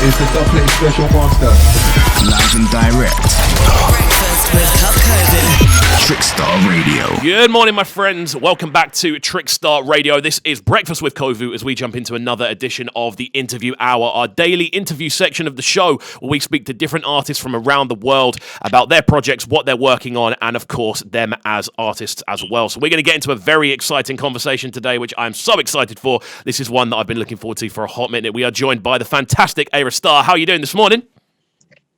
It's the Dubplate Special Master. Live and direct. Breakfast with CubCamTV. Trickstar Radio. Good morning, my friends. Welcome back to Trickstar Radio. This is Breakfast with CubCamTV as we jump into another edition of the Interview Hour, our daily interview section of the show where we speak to different artists from around the world about their projects, what they're working on, and of course, them as artists as well. So we're going to get into a very exciting conversation today, which I'm so excited for. This is one that I've been looking forward to for a hot minute. We are joined by the fantastic Ayra Starr. How are you doing this morning?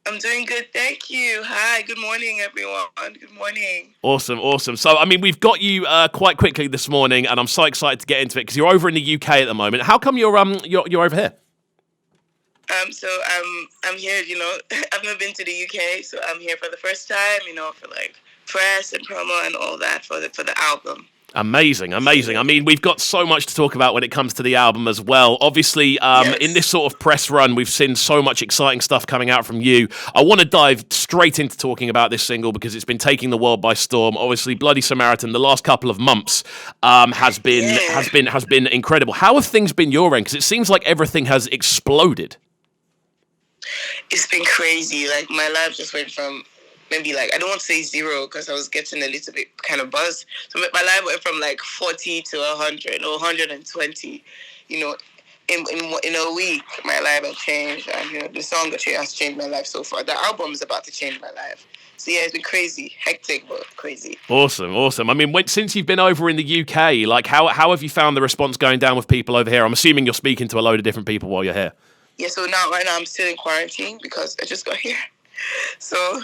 I'm doing good, thank you. Hi, good morning, everyone. Good morning. Awesome. So, I mean, we've got you quite quickly this morning, and I'm so excited to get into it because you're over in the UK at the moment. How come you're over here? So I'm here. I've never been to the UK, so I'm here for the first time. For like press and promo and all that for the album. Amazing. I mean, we've got so much to talk about when it comes to the album as well. Obviously, Yes. in this sort of press run, we've seen so much exciting stuff coming out from you. I want to dive straight into talking about this single because it's been taking the world by storm. Obviously, Bloody Samaritan, the last couple of months has been incredible. How have things been your end? Because it seems like everything has exploded. It's been crazy. Like my life just went from maybe like I don't want to say zero because I was getting a little bit kind of buzzed. So my life went from like 40 to 100 or 120. In a week, my life has changed, and the song that has changed my life so far. The album is about to change my life. So yeah, it's been crazy, hectic, but crazy. Awesome. I mean, since you've been over in the UK, like how have you found the response going down with people over here? I'm assuming you're speaking to a load of different people while you're here. Yeah. So right now I'm still in quarantine because I just got here. So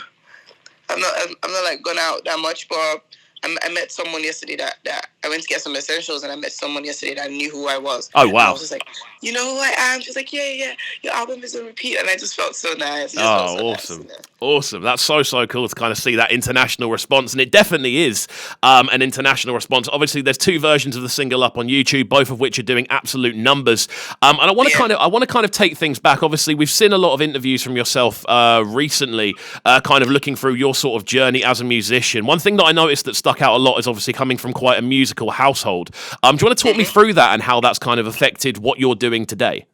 I'm not like gone out that much, but I met someone yesterday that I went to get some essentials, and I met someone yesterday that knew who I was. Oh, wow. And I was just like, you know who I am? She's like, yeah, your album is on repeat, and I just felt so nice. Awesome. Awesome. That's so cool to kind of see that international response, and it definitely is an international response. Obviously, there's two versions of the single up on YouTube, both of which are doing absolute numbers. And I want to kind of take things back. Obviously, we've seen a lot of interviews from yourself recently, kind of looking through your sort of journey as a musician. One thing that I noticed that stuck out a lot is obviously coming from quite a musical household. Do you want to talk me through that and how that's kind of affected what you're doing today?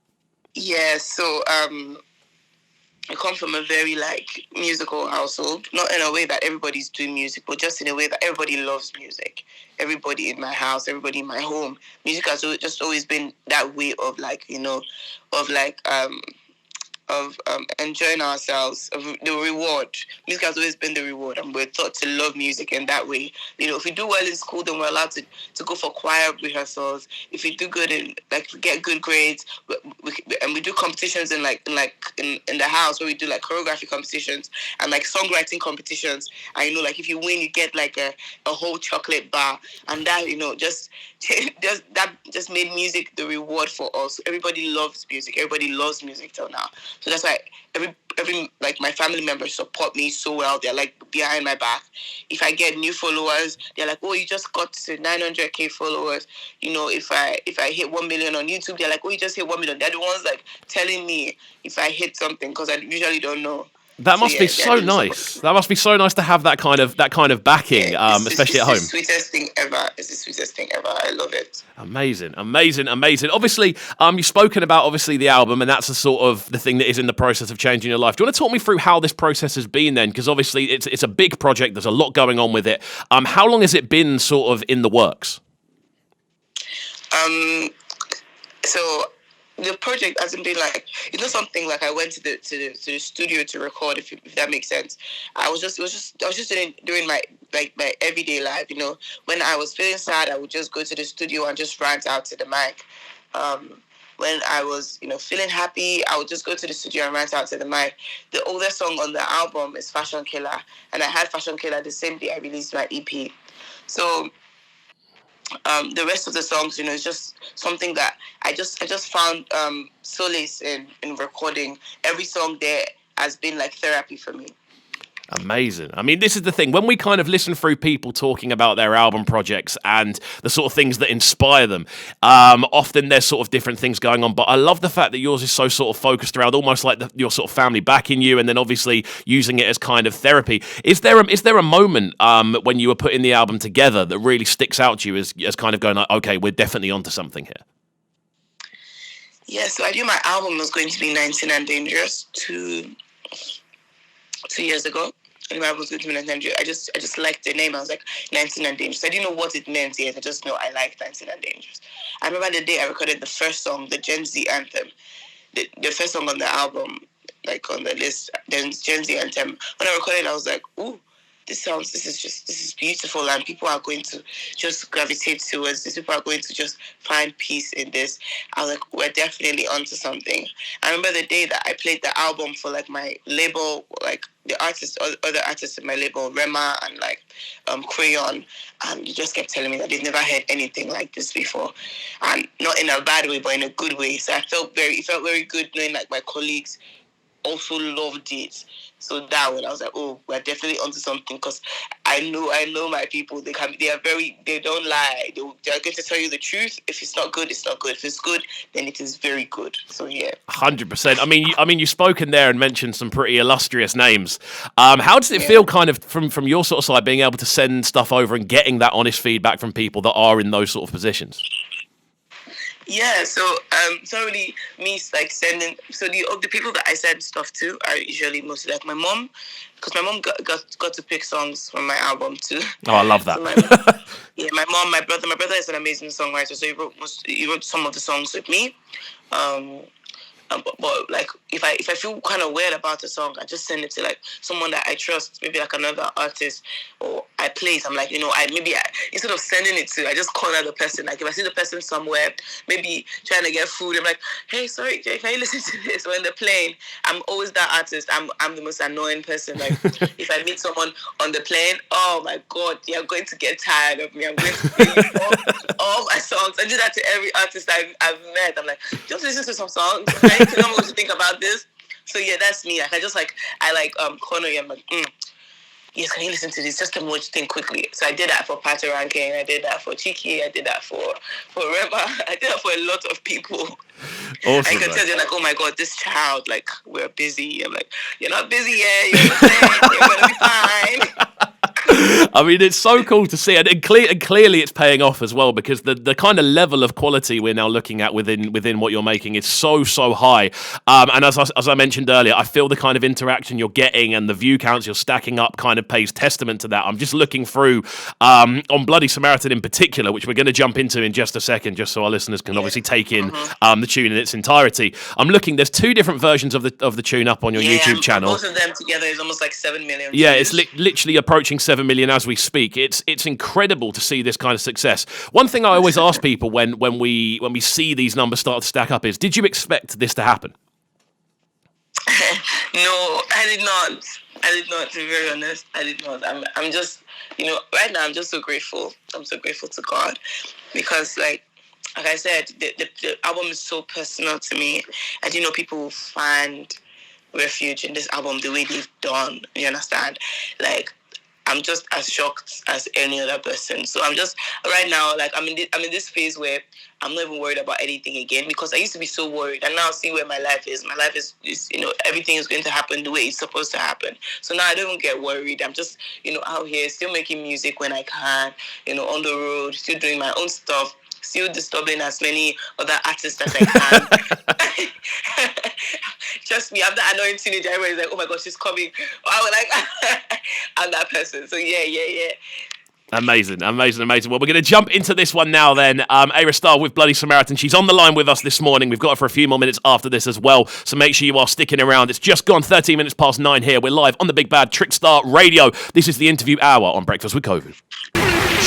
Yeah, so I come from a very musical household, not in a way that everybody's doing music, but just in a way that everybody loves music. Everybody in my house, everybody in my home, music has just always been that way of enjoying ourselves, of the reward. Music has always been the reward, and we're taught to love music in that way. If we do well in school, then we're allowed to go for choir rehearsals. If we do good in get good grades, and we do competitions in the house where we do choreography competitions and songwriting competitions. And if you win, you get a whole chocolate bar, and that just made music the reward for us. Everybody loves music. Everybody loves music till now. So that's why every my family members support me so well. They're behind my back. If I get new followers, they're like, "Oh, you just got to 900k followers." If I hit 1 million on YouTube, they're like, "Oh, you just hit 1 million." They're the ones telling me if I hit something because I usually don't know. That must be so nice. That must be so nice to have that kind of backing, especially at home. It's the sweetest thing ever. I love it. Amazing. Obviously, you've spoken about the album, and that's the thing that is in the process of changing your life. Do you want to talk me through how this process has been then? Because obviously it's a big project. There's a lot going on with it. How long has it been sort of in the works? So the project hasn't been it's not something I went to the studio to record, if that makes sense. I was just doing my my everyday life. When I was feeling sad, I would just go to the studio and just rant out to the mic. When I was feeling happy, I would just go to the studio and rant out to the mic. The oldest song on the album is Fashion Killer, and I had Fashion Killer the same day I released my EP. So the rest of the songs, is just something that I just found solace in recording. Every song there has been therapy for me. Amazing. I mean, this is the thing. When we kind of listen through people talking about their album projects and the sort of things that inspire them, often there's sort of different things going on. But I love the fact that yours is so sort of focused around almost your sort of family backing you, and then obviously using it as kind of therapy. Is there a moment when you were putting the album together that really sticks out to you as kind of going okay, we're definitely onto something here? Yeah, so I knew my album was going to be 19 and Dangerous 2 years ago. And my album was going to be 19 and Dangerous. I just liked the name. I was like, 19 and Dangerous. I didn't know what it meant yet. I just know I liked 19 and Dangerous. I remember the day I recorded the first song, the Gen Z anthem. The first song on the album, like on the list, then Gen Z anthem. When I recorded, I was like, ooh, this is beautiful, and people are going to just gravitate towards this. People are going to just find peace in this. I was like, we're definitely onto something. I remember the day that I played the album for like my label, like the artists, other artists in my label, Rema and like Crayon, and they just kept telling me that they've never heard anything like this before, and not in a bad way, but in a good way. So it felt very good knowing like my colleagues also loved it. So that one, I was like, oh, we're definitely onto something, because I know my people. They don't lie. They're going to tell you the truth. If it's not good, it's not good. If it's good, then it is very good. So yeah, 100%. I mean, you've spoken there and mentioned some pretty illustrious names. How does it feel, kind of from your sort of side, being able to send stuff over and getting that honest feedback from people that are in those sort of positions? Yeah, so it's not really me like sending. So the people that I send stuff to are usually mostly like my mom, because my mom got to pick songs from my album too. Oh, I love that. So my mom, my brother. My brother is an amazing songwriter, so he wrote some of the songs with me. But like if I feel kind of weird about a song, I just send it to like someone that I trust, maybe like another artist, or I play it. I'm like, instead of sending it to, I just call out the person. Like if I see the person somewhere, maybe trying to get food, I'm like, hey, sorry, Jay, can you listen to this? When they're playing, I'm always that artist. I'm the most annoying person. Like if I meet someone on the plane, oh my God, you're going to get tired of me. I'm going to play all my songs. I do that to every artist I've met. I'm like, just listen to some songs. Okay? Tell me what you think about this. So yeah, that's me. Like I like corner you. I'm like, yes, can you listen to this? Just tell me what you think quickly. So I did that for Pato Ranking. I did that for Chiki. I did that for Rema. I did that for a lot of people. Awesome. I can tell they're like, oh my God, this child, like, we're busy. I'm like, you're not busy yet. You're gonna be fine. I mean, it's so cool to see, and clearly it's paying off as well, because the kind of level of quality we're now looking at within what you're making is so high. And as I mentioned earlier, I feel the kind of interaction you're getting and the view counts you're stacking up kind of pays testament to that. I'm just looking through on Bloody Samaritan in particular, which we're going to jump into in just a second, just so our listeners can obviously take in the tune in its entirety. I'm looking. There's two different versions of the tune up on your YouTube channel. Both of them together is almost like 7 million. Yeah, it's literally approaching 7 million as we speak. It's incredible to see this kind of success. One thing I always ask people when we see these numbers start to stack up is, did you expect this to happen? No, I did not. To be very honest, I did not. I'm just, right now I'm just so grateful. I'm so grateful to God, because like I said, the album is so personal to me. I didn't know people will find refuge in this album the way they've done. You understand? Like, I'm just as shocked as any other person. So I'm just right now, like I'm in this phase where I'm not even worried about anything again, because I used to be so worried, and now I see where my life is. My life is everything is going to happen the way it's supposed to happen. So now I don't even get worried. I'm just out here still making music when I can, on the road, still doing my own stuff, still disturbing as many other artists as I can. Trust me, I'm that annoying teenager. Everybody's like, oh my gosh, she's coming. I was like, I'm that person. So yeah. Amazing. Well, we're going to jump into this one now then. Ayra Starr with Bloody Samaritan. She's on the line with us this morning. We've got her for a few more minutes after this as well, so make sure you are sticking around. It's just gone 13 minutes past 9 here. We're live on the big bad Trickstar Radio. This is the interview hour on Breakfast with COVID.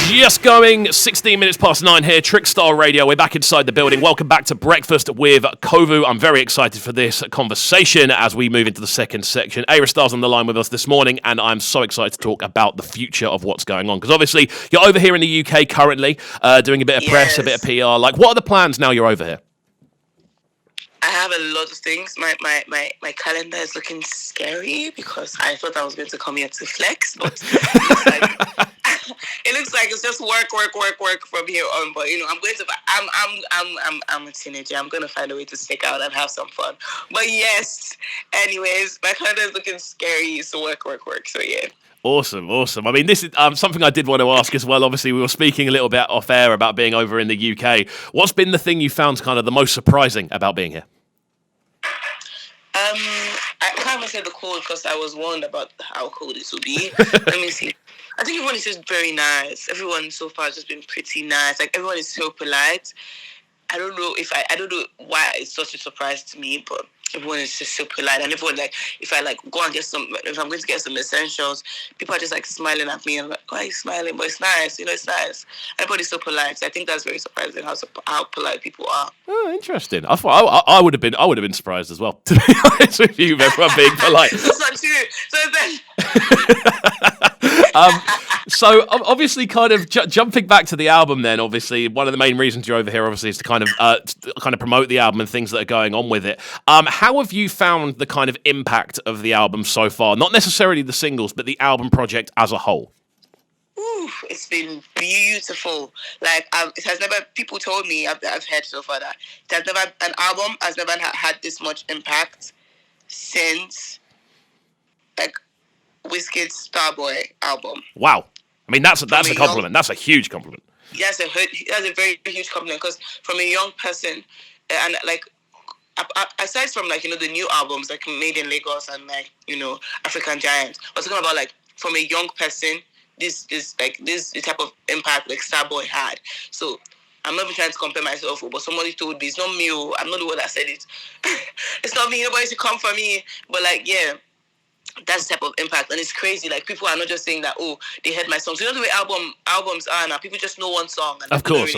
Just going 16 minutes past 9 here, Trickstar Radio. We're back inside the building. Welcome back to Breakfast with Kovu. I'm very excited for this conversation as we move into the second section. Ayra Starr's on the line with us this morning, and I'm so excited to talk about the future of what's going on, because obviously you're over here in the UK currently, doing a bit of press, a bit of PR. Like, what are the plans now you're over here? I have a lot of things. My calendar is looking scary, because I thought I was going to come here to flex, but it looks like it's just work from here on. But I'm going to. I'm a teenager. I'm going to find a way to stick out and have some fun. But yes, anyways, my calendar is looking scary. So work. So yeah. Awesome. I mean, this is something I did want to ask as well. Obviously, we were speaking a little bit off air about being over in the UK. What's been the thing you found kind of the most surprising about being here? I can't even say the cold because I was warned about how cold it would be. Let me see. I think everyone is just very nice. Everyone so far has just been pretty nice. Like, everyone is so polite. I don't know why it's such a surprise to me, but everyone is just so polite. And everyone, like, if I, like, go and if I'm going to get some essentials, people are just, like, smiling at me. And I'm like, why are you smiling? But it's nice, it's nice. Everybody's so polite. So I think that's very surprising how polite people are. Oh, interesting. I would have been surprised as well, to be honest with you, everyone being polite. That's not true. So obviously, kind of jumping back to the album, then obviously one of the main reasons you're over here, obviously, is to kind of promote the album and things that are going on with it. How have you found the kind of impact of the album so far? Not necessarily the singles, but the album project as a whole. Ooh, it's been beautiful. Like, it has never. People told me I've heard so far that an album has never had this much impact since, like, Wizkid's Starboy album. Wow. I mean, that's a compliment. That's a huge compliment. That's a very huge compliment, because from a young person, and like, aside from, like, the new albums like Made in Lagos and, like, African Giant, I was talking about, like, from a young person, this type of impact like Starboy had. So I'm not even trying to compare myself, but somebody told me, it's not me, I'm not the one that said it. It's not me, nobody should come for me. But, like, yeah, that's the type of impact. And it's crazy. Like, people are not just saying that, oh, they heard my songs. The way albums are now, people just know one song. And of course.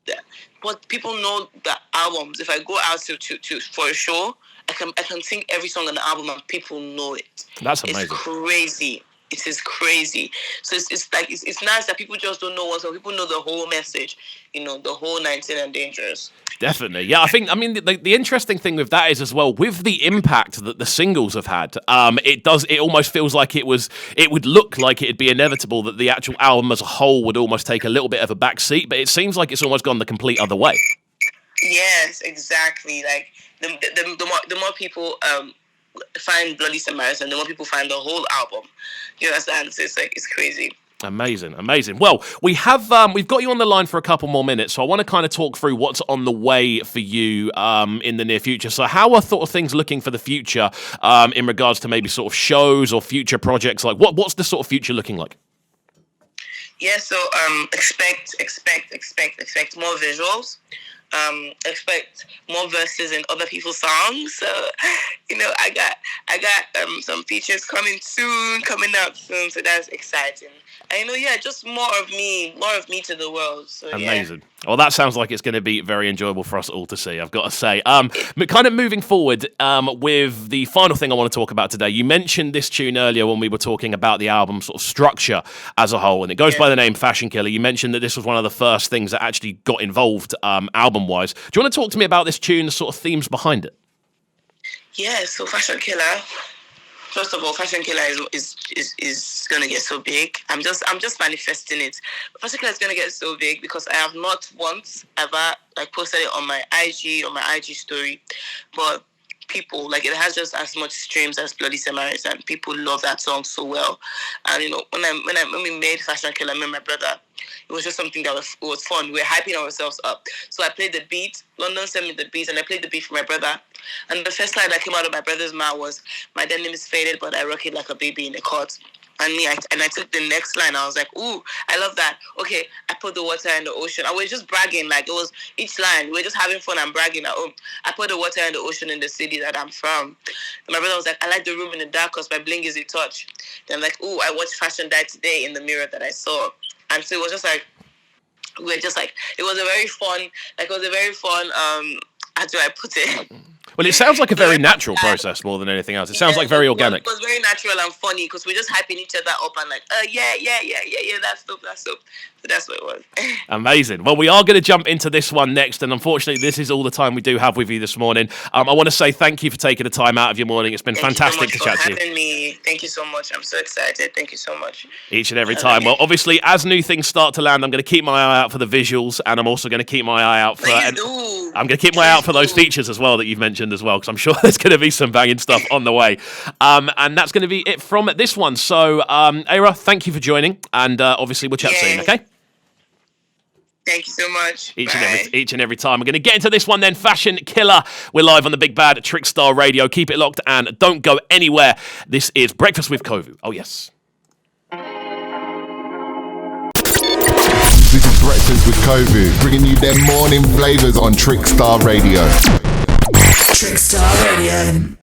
Yeah. But people know the albums. If I go out to for a show, I can sing every song on the album and people know it. That's amazing. It's crazy. It is crazy. So it's nice that people just don't know one song. People know the whole message, the whole 19 and Dangerous. Definitely. Yeah, I mean, the interesting thing with that is as well, with the impact that the singles have had, it almost feels like it would look like it'd be inevitable that the actual album as a whole would almost take a little bit of a back seat, but it seems like it's almost gone the complete other way. Yes, exactly. Like, the more people find Bloody Samaritan, the more people find the whole album. You understand? So it's crazy. Amazing. Well, we've got you on the line for a couple more minutes, so I want to kind of talk through what's on the way for you in the near future. So how are sort of things looking for the future in regards to maybe sort of shows or future projects? Like, what's the sort of future looking like? Yeah, so expect more visuals. Expect more verses in other people's songs. So, I got some features coming out soon. So that's exciting. And just more of me to the world. So, amazing. Yeah. Well, that sounds like it's going to be very enjoyable for us all to see, I've got to say. Kind of moving forward with the final thing I want to talk about today. You mentioned this tune earlier when we were talking about the album sort of structure as a whole, and it goes by the name Fashion Killer. You mentioned that this was one of the first things that actually got involved album-wise. Do you want to talk to me about this tune, the sort of themes behind it? Yeah, so Fashion Killer. First of all, Fashion Killer is gonna get so big. I'm just manifesting it. But Fashion Killer is gonna get so big because I have not once ever posted it on my IG story, but people, like, it has just as much streams as Bloody Samaritan. People love that song so well. And when we made Fashion Killer, me and my brother, it was just something that was fun. We were hyping ourselves up. So I played the beat. London sent me the beat, and I played the beat for my brother. And the first line that came out of my brother's mouth was, "My denim is faded, but I rock it like a baby in a cot." And I took the next line. I was like, "Ooh, I love that." Okay, I put the water in the ocean. I was just bragging, like, it was each line. We were just having fun and bragging. I put the water in the ocean in the city that I'm from. And my brother was like, "I like the room in the dark because my bling is a touch." Then I'm like, "Ooh, I watched Fashion Die today in the mirror that I saw." And so it was just like, it was a very fun, how do I put it? Well, it sounds like a very natural process more than anything else. It sounds like very organic. It was very natural and funny because we're just hyping each other up and like, yeah, that's dope. So that's what it was. Amazing. Well, we are going to jump into this one next, and unfortunately, this is all the time we do have with you this morning. I want to say thank you for taking the time out of your morning. It's been fantastic to chat to you. Thank you so much for having me. Thank you so much. I'm so excited. Thank you so much. Each and every time. Well, obviously, as new things start to land, I'm going to keep my eye out for the visuals, and I'm also going to keep my eye out for. I'm going to keep my eye out for those features as well that you've mentioned. mentioned as well, because I'm sure there's going to be some banging stuff on the way. And that's going to be it from this one. So, Ayra, thank you for joining, and obviously we'll chat soon, okay? Thank you so much. Each and every time. We're going to get into this one then. Fashion Killer. We're live on the Big Bad Trickstar Radio. Keep it locked and don't go anywhere. This is Breakfast with KXVU. Oh, yes. This is Breakfast with KXVU, bringing you their morning flavors on Trickstar Radio. Trickstar Radio.